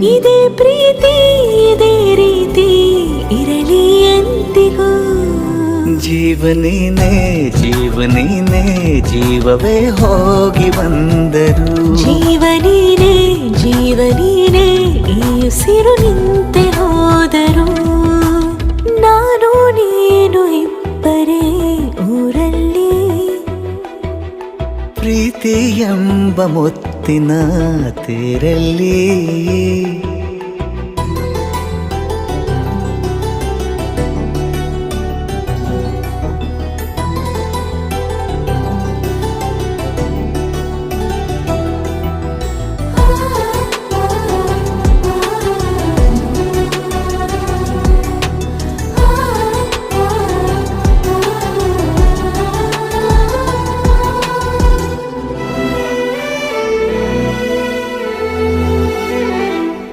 ಇದೇ ಪ್ರೀತಿ ಇದೇ ರೀತಿ ಇರಲಿ ಎಂದಿಗೂ. ಜೀವನೇನೆ ಜೀವನೇನೆ ಜೀವವೇ ಹೋಗಿ ಬಂದರು. ಜೀವನೀನೇ ಜೀವನೀನೇ ಈ ಉಸಿರು ನಿಂತೆ ಹೋದರು. ನಾನು ನೀನು ಇಬ್ಬರೇ ಊರಲ್ಲಿ. ಪ್ರೀತಿ ಎಂಬ ಮುತ್ತಿನ ತೇರಲ್ಲಿ